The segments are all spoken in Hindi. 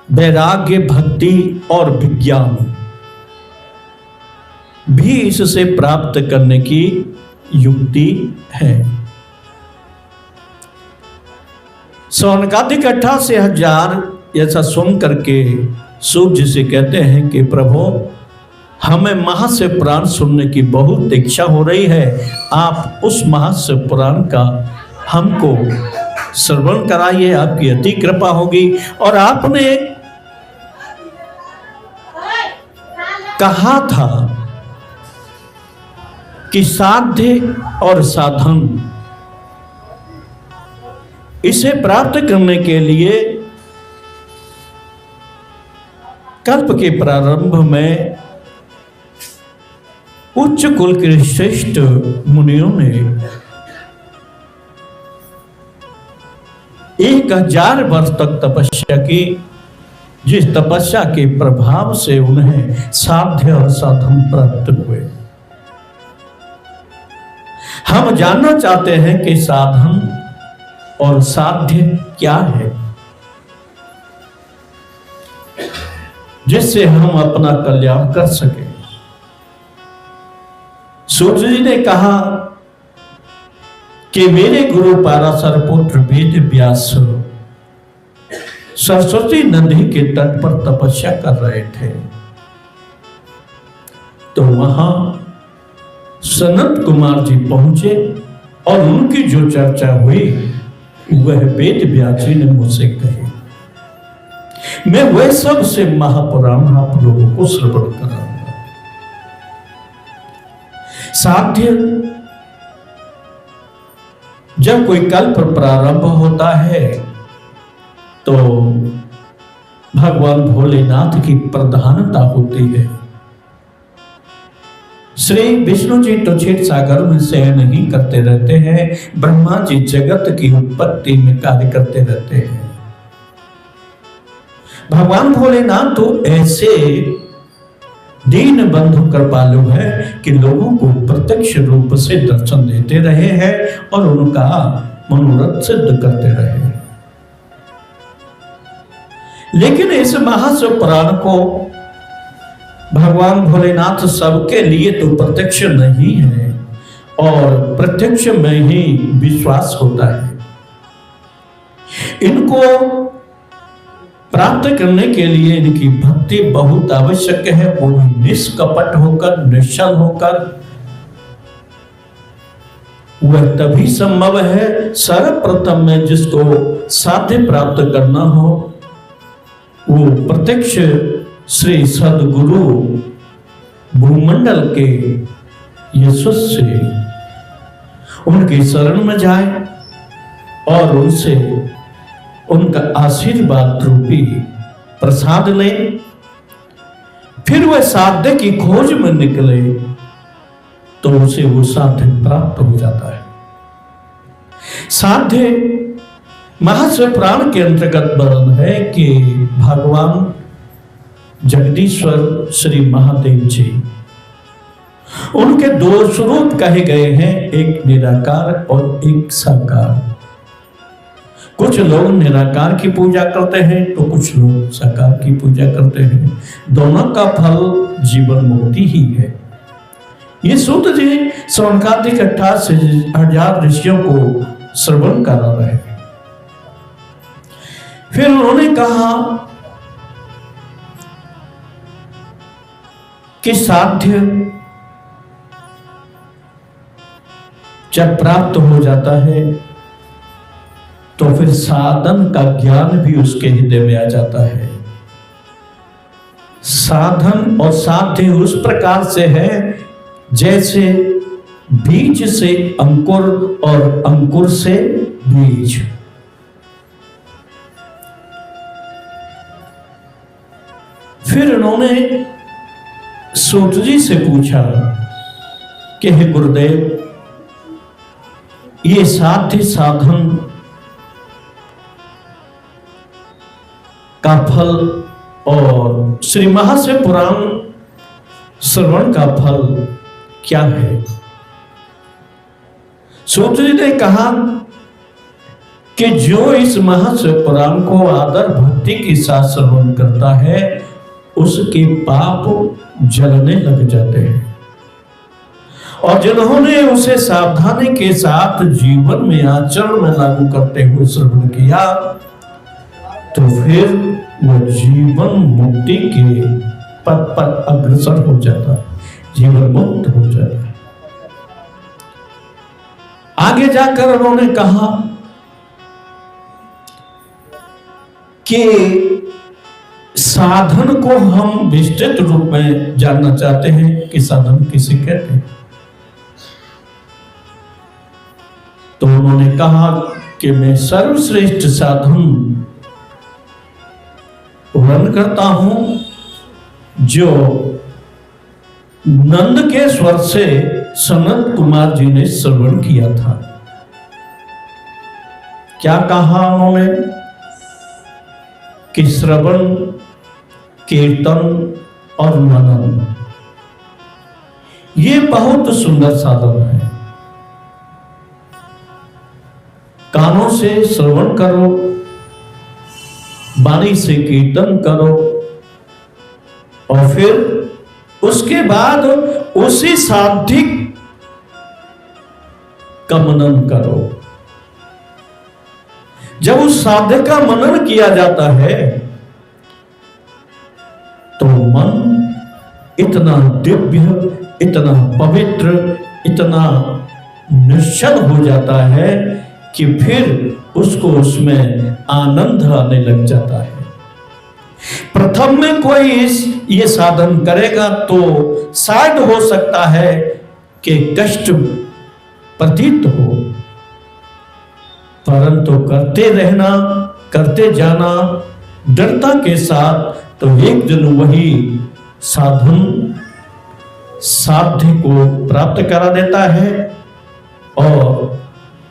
वैराग्य, भक्ति और विज्ञान भी इससे प्राप्त करने की युक्ति है। सौनकादिक 88,000 ऐसा सुन करके सूत जी से कहते हैं कि प्रभु, हमें महास्य पुराण सुनने की बहुत इच्छा हो रही है, आप उस महास्य पुराण का हमको श्रवण कराइए, आपकी अति कृपा होगी। और आपने कहा था कि साध्य और साधन, इसे प्राप्त करने के लिए कल्प के प्रारंभ में उच्च कुल के श्रेष्ठ मुनियों ने 1000 वर्ष तक तपस्या की, जिस तपस्या के प्रभाव से उन्हें साध्य और साधन प्राप्त हुए। हम जानना चाहते हैं कि साधन और साध्य क्या है, जिससे हम अपना कल्याण कर सके। सूर्य जी ने कहा कि मेरे गुरु पाराशर पुत्र वेद व्यास सरस्वती नदी के तट पर तपस्या कर रहे थे, तो वहां सनत कुमार जी पहुंचे और उनकी जो चर्चा हुई वह वेद व्यास जी ने मुझसे कही। मैं वह सबसे महापुराण आप लोगों को श्रवण कराऊंगा। साध्य, जब कोई कल्प प्रारंभ होता है तो भगवान भोलेनाथ की प्रधानता होती है। श्री विष्णु जी तो क्षीर सागर में शयन नहीं करते रहते हैं, ब्रह्मा जी जगत की उत्पत्ति में कार्य करते रहते हैं। भगवान भोलेनाथ तो ऐसे दीन बंधु कृपालु है कि लोगों को प्रत्यक्ष रूप से दर्शन देते रहे हैं और उनका मनोरथ सिद्ध करते रहे हैं। लेकिन इस महाशिव पुराण को भगवान भोलेनाथ सबके लिए तो प्रत्यक्ष नहीं है, और प्रत्यक्ष में ही विश्वास होता है। इनको प्राप्त करने के लिए इनकी भक्ति बहुत आवश्यक है, वो भी निष्कपट होकर, निश्चल होकर। वह तभी संभव है, सर्वप्रथम में जिसको साध्य प्राप्त करना हो वो प्रत्यक्ष श्री सदगुरु भूमंडल के यशस्व से उनकी शरण में जाए और उनसे उनका आशीर्वाद रूपी प्रसाद ले, फिर वह साध्य की खोज में निकले तो उसे वो साध्य प्राप्त हो जाता है। साध्य महाशिव पुराण के अंतर्गत वर्णन है कि भगवान जगदीश्वर श्री महादेव जी, उनके 2 स्वरूप कहे गए हैं, एक निराकार और एक साकार। कुछ लोग निराकार की पूजा करते हैं तो कुछ लोग साकार की पूजा करते हैं। दोनों का फल जीवन मुक्ति ही है। ये सूत जी सौनकादिक 88,000 ऋषियों को श्रवण करा रहे हैं। फिर उन्होंने कहा कि साध्य जब प्राप्त हो जाता है तो फिर साधन का ज्ञान भी उसके हृदय में आ जाता है। साधन और साध्य उस प्रकार से है जैसे बीज से अंकुर और अंकुर से बीज। फिर उन्होंने सूत जी से पूछा कि हे गुरुदेव, ये साध्य साधन का फल और श्री महाशिव पुराण श्रवण का फल क्या है? सूत जी ने कहा कि जो इस महर्षि पुराण को आदर भक्ति के साथ श्रवण करता है उसके पाप जलने लग जाते हैं, और जिन्होंने उसे सावधानी के साथ जीवन में आचरण में लागू करते हुए श्रवण किया तो फिर वह जीवन मुक्ति के पथ पर अग्रसर हो जाता है, जीवन मुक्त हो जाता है। आगे जाकर उन्होंने कहा कि साधन को हम विस्तृत रूप में जानना चाहते हैं कि साधन किसे कहते हैं। तो उन्होंने कहा कि मैं सर्वश्रेष्ठ साधन वर्णन करता हूं जो नंद के स्वर से सनत कुमार जी ने श्रवण किया था। क्या कहा उन्होंने कि श्रवण, कीर्तन और मनन ये बहुत सुंदर साधन है। कानों से श्रवण करो, वाणी से कीर्तन करो, और फिर उसके बाद उसी सात्विक का मनन करो। जब उस साध्य का मनन किया जाता है तो मन इतना दिव्य, इतना पवित्र, इतना निश्चल हो जाता है कि फिर उसको उसमें आनंद आने लग जाता है। प्रथम में कोई ये साधन करेगा तो शायद हो सकता है कि कष्ट प्रतीत हो, परंतु करते रहना, करते जाना दृढ़ता के साथ, तो एक दिन वही साधन साध्य को प्राप्त करा देता है और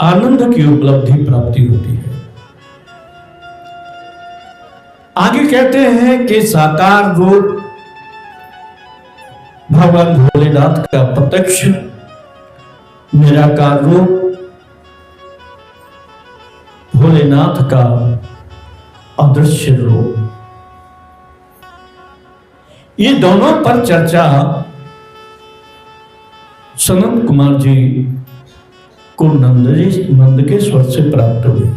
आनंद की उपलब्धि प्राप्ति होती है। आगे कहते हैं कि साकार रूप भगवान भोलेनाथ का प्रत्यक्ष, निराकार रूप भोलेनाथ का अदृश्य रूप, ये दोनों पर चर्चा सनत कुमार जी को नंद के स्वर से प्राप्त हुई।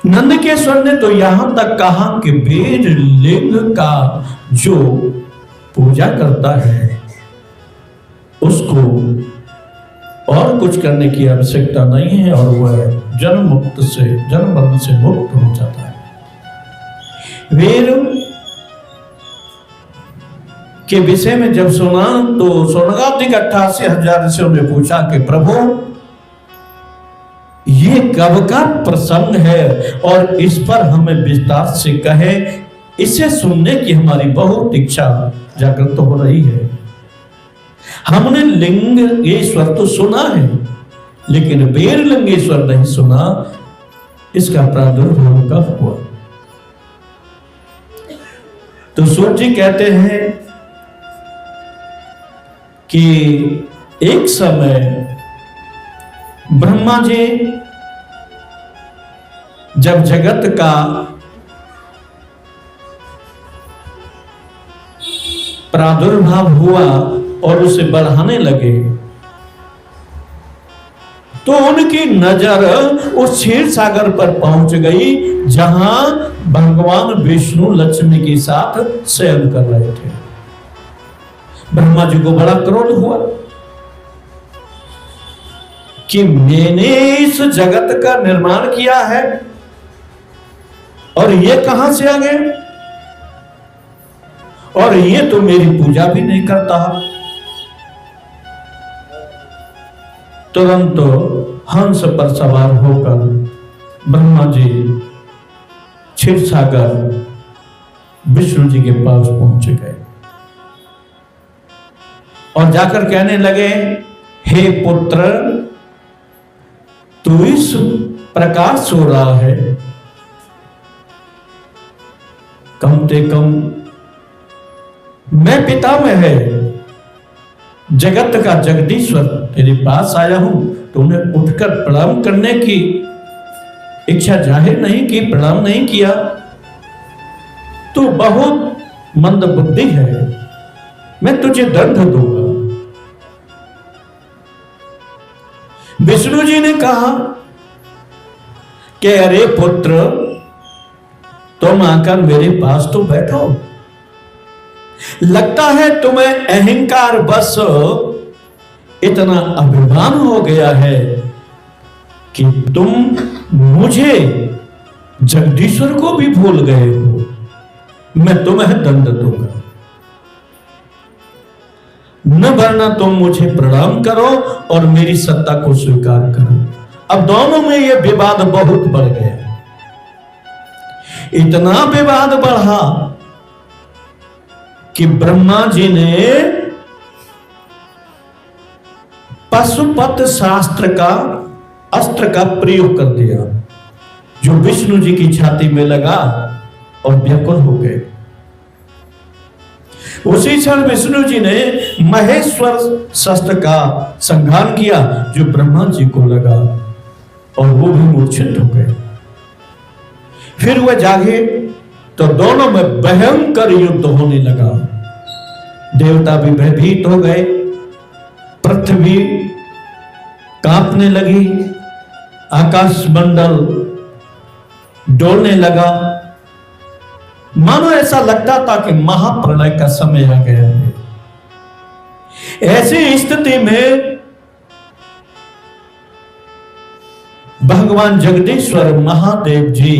नंद के स्वर ने तो यहां तक कहा कि वेद लिंग का जो पूजा करता है उसको और कुछ करने की आवश्यकता नहीं है, और वह जन्म मरण से मुक्त हो जाता है। वेद के विषय में जब सुना तो स्वर्गाधिक 88,000 ऋषियों ने पूछा कि प्रभु ये कब का प्रसंग है और इस पर हमें विस्तार से कहे, इसे सुनने की हमारी बहुत इच्छा जागृत हो रही है। हमने लिंगेश्वर तो सुना है लेकिन वीरलिंगेश्वर नहीं सुना, इसका प्रादुर्भाव कब हुआ? तो सूर्य जी कहते हैं कि एक समय ब्रह्मा जी जब जगत का प्रादुर्भाव हुआ और उसे बढ़ाने लगे तो उनकी नजर उस क्षीर सागर पर पहुंच गई जहां भगवान विष्णु लक्ष्मी के साथ शयन कर रहे थे। ब्रह्मा जी को बड़ा क्रोध हुआ कि मैंने इस जगत का निर्माण किया है और ये कहां से आ गए, और ये तो मेरी पूजा भी नहीं करता। तुरंत हंस पर सवार होकर ब्रह्मा जी क्षीर सागर विष्णु जी के पास पहुंच गए और जाकर कहने लगे, हे पुत्र तू इस प्रकार सो रहा है, कम से कम मैं पितामह है जगत का जगदीश्वर तेरे पास आया हूं तो उन्हें उठकर प्रणाम करने की इच्छा जाहिर नहीं की, प्रणाम नहीं किया, तो बहुत मंद बुद्धि है, मैं तुझे दंड दूंगा। विष्णु जी ने कहा कि अरे पुत्र, तुम आकर मेरे पास तो बैठो। लगता है तुम्हें अहंकार बस इतना अभिमान हो गया है कि तुम मुझे जगदीश्वर को भी भूल गए हो। मैं तुम्हें दंड दूंगा, न वरना तुम मुझे प्रणाम करो और मेरी सत्ता को स्वीकार करो। अब दोनों में यह विवाद बहुत बढ़ गया, इतना विवाद बढ़ा कि ब्रह्मा जी ने पशुपत शास्त्र का अस्त्र का प्रयोग कर दिया, जो विष्णु जी की छाती में लगा और व्याकुल हो गए। उसी क्षण विष्णु जी ने महेश्वर शस्त्र का संहार किया, जो ब्रह्मा जी को लगा और वो भी मूर्छित हो गए। फिर वह जागे तो दोनों में भयंकर युद्ध होने लगा। देवता भी भयभीत हो गए, पृथ्वी कांपने लगी, आकाश मंडल डोलने लगा, मानो ऐसा लगता था कि महाप्रलय का समय आ गया है। ऐसी स्थिति में भगवान जगदीश्वर महादेव जी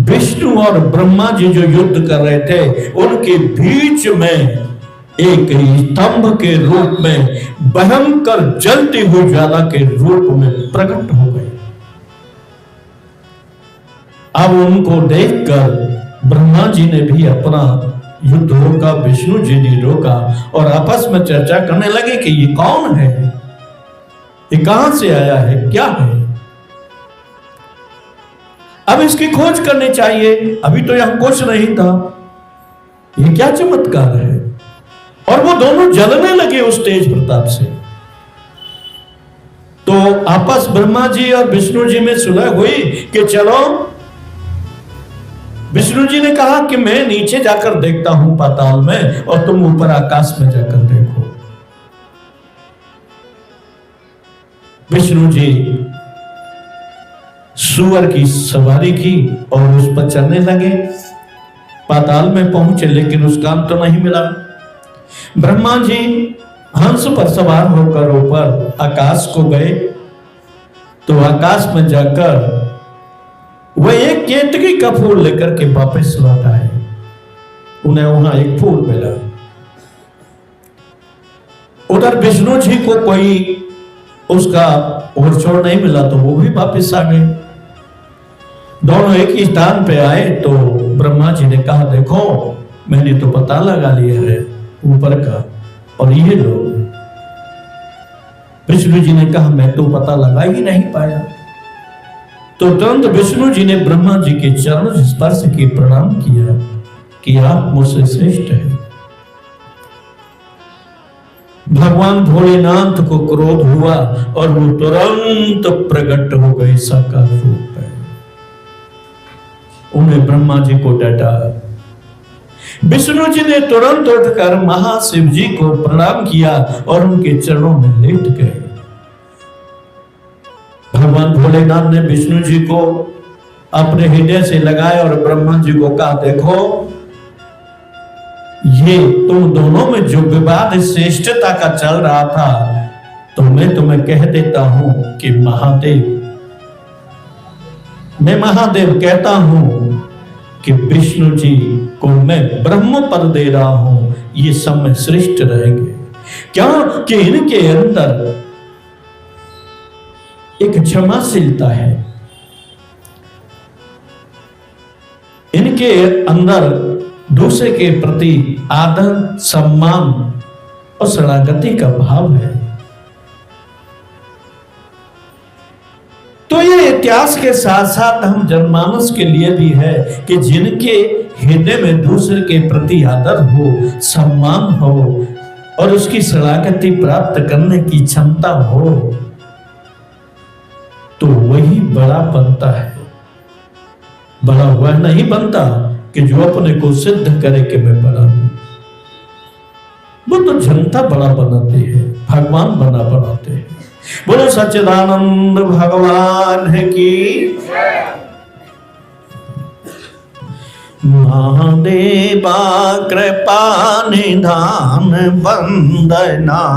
विष्णु और ब्रह्मा जी जो युद्ध कर रहे थे, उनके बीच में एक स्तंभ के रूप में भयंकर जलती हुई ज्वाला के रूप में प्रकट हो गए। अब उनको देखकर ब्रह्मा जी ने भी अपना युद्ध रोका, विष्णु जी ने रोका और आपस में चर्चा करने लगे कि ये कौन है, ये कहां से आया है, क्या है। अब इसकी खोज करनी चाहिए, अभी तो यहां कुछ नहीं था, ये क्या चमत्कार है। और वो दोनों जलने लगे उस तेज प्रताप से। तो आपस ब्रह्मा जी और विष्णु जी में सुलह हुई कि चलो, विष्णु जी ने कहा कि मैं नीचे जाकर देखता हूं पाताल में और तुम ऊपर आकाश में जाकर देखो। विष्णु जी सुअर की सवारी की और उस पर चलने लगे। पाताल में पहुंचे लेकिन उसका अंत तो नहीं मिला। ब्रह्मा जी हंस पर सवार होकर ऊपर आकाश को गए, तो आकाश में जाकर वह एक केतकी का फूल लेकर के वापस लौट आए। उन्हें वहां एक फूल मिला। उधर विष्णु जी को कोई उसका और छोड़ नहीं मिला, तो वो भी वापस आ गए। दोनों एक ही स्थान पे आए तो ब्रह्मा जी ने कहा, देखो मैंने तो पता लगा लिया है ऊपर का, और ये लोग। विष्णु जी ने कहा, मैं तो पता लगा ही नहीं पाया। तो तुरंत विष्णु जी ने ब्रह्मा जी के चरण स्पर्श की प्रणाम किया कि आप मुझसे श्रेष्ठ हैं। भगवान भोलेनाथ को क्रोध हुआ और वो तुरंत प्रकट हो गए साकार रूप में। उन्हें ब्रह्मा जी को डांटा। विष्णु जी ने तुरंत उठकर महाशिव जी को प्रणाम किया और उनके चरणों में लेट गए। भगवान भोलेनाथ ने विष्णु जी को अपने हृदय से लगाया और ब्रह्मा जी को कहा, देखो ये तुम दोनों में जो विवाद श्रेष्ठता का चल रहा था, तो मैं तुम्हें कह देता हूं कि मैं महादेव कहता हूं कि विष्णु जी को मैं ब्रह्म पद दे रहा हूं, ये सब में श्रेष्ठ रहेंगे। क्या कि इनके अंदर एक क्षमाशीलता है, इनके अंदर दूसरे के प्रति आदर, सम्मान और शरणागति का भाव है। तो ये इतिहास के साथ साथ हम जनमानस के लिए भी है कि जिनके हृदय में दूसरे के प्रति आदर हो, सम्मान हो और उसकी शरणागति प्राप्त करने की क्षमता हो, तो वही बड़ा बनता है। बड़ा वह नहीं बनता कि जो अपने को सिद्ध करे कि मैं बड़ा हूं। वो तो जनता बड़ा बनाते हैं, भगवान बनाते हैं। बोलो सच्चिदानंद भगवान है की। महादेवा कृपा निधान वंदना।